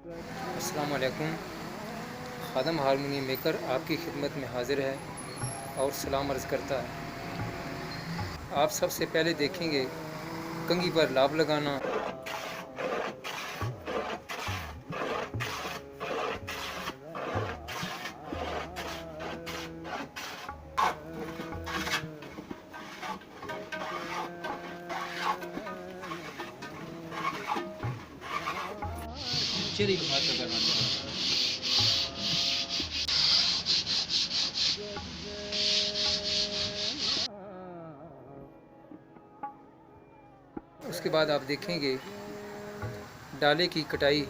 अस्सलाम वालेकुम। ख़ादम harmonium maker आपकी खिदमत में हाज़िर है और सलाम अर्ज़ करता है। आप सबसे पहले देखेंगे कंघी पर लाभ लगाना, शरीक बात करना चाहूँगा। उसके बाद आप देखेंगे डाले की कटाई,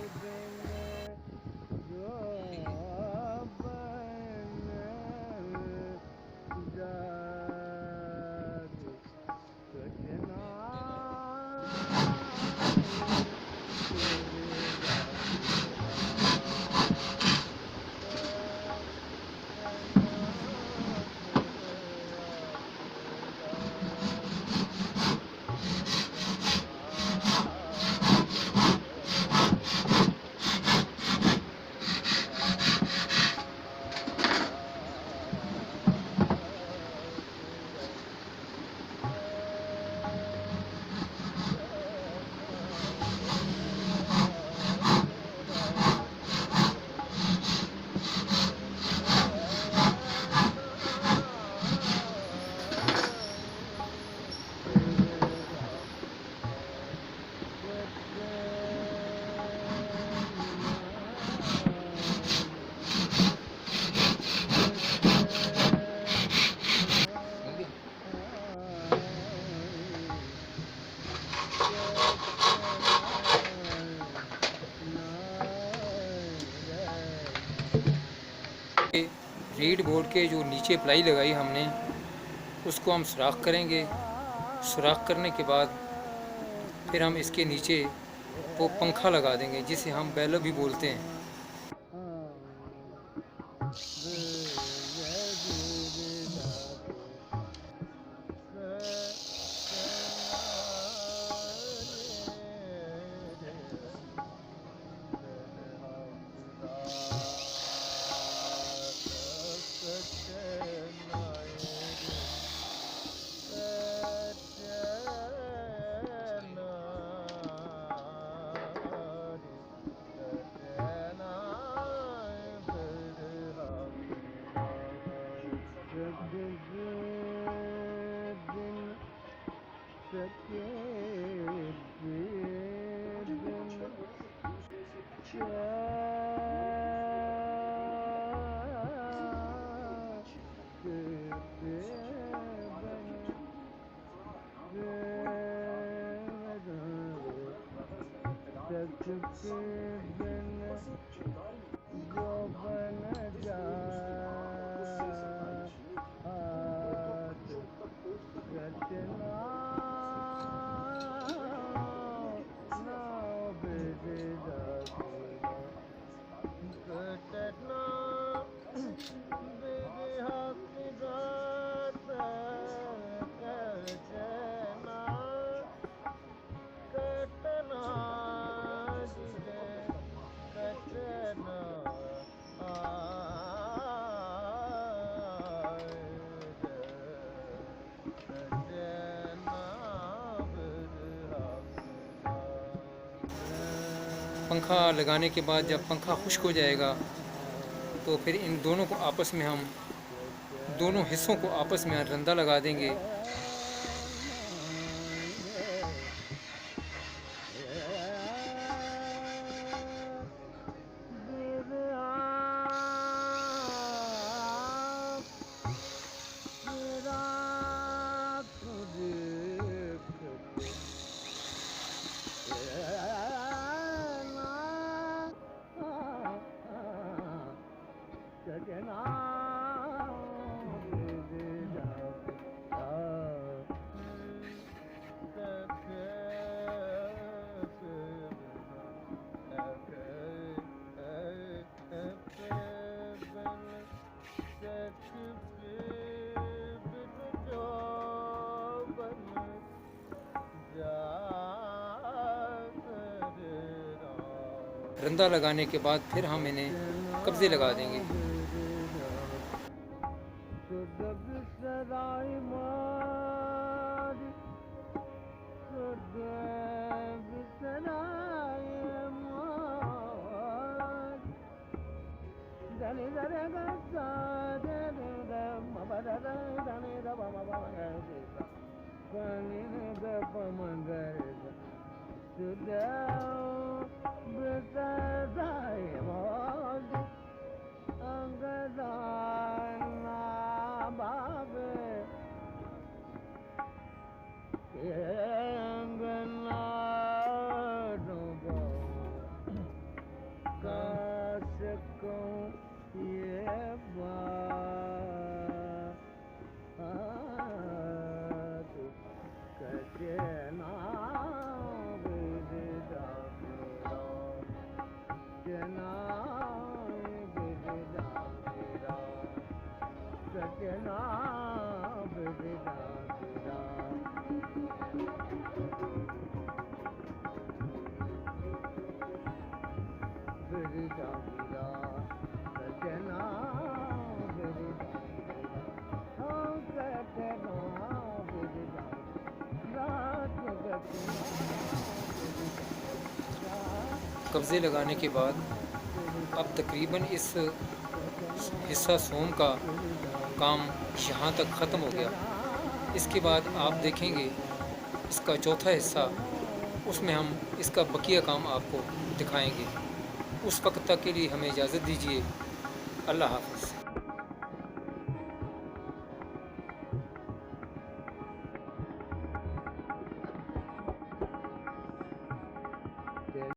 रीड बोर्ड के जो नीचे प्लाई लगाई हमने उसको हम सुराख करेंगे। सुराख करने के बाद फिर हम इसके नीचे वो पंखा लगा देंगे जिसे हम बैलो भी बोलते हैं। पंखा लगाने के बाद जब पंखा खुश्क हो जाएगा तो फिर इन दोनों को आपस में हम दोनों हिस्सों को आपस में रंदा लगा देंगे। रंदा लगाने के बाद फिर हम इन्हें कब्जे लगा देंगे। कब्जे लगाने के बाद अब तकरीबन इस हिस्सा सोम का काम यहाँ तक ख़त्म हो गया। इसके बाद आप देखेंगे इसका चौथा हिस्सा, उसमें हम इसका बकिया काम आपको दिखाएंगे। उस वक्त तक के लिए हमें इजाज़त दीजिए। अल्लाह हाफ़िज़।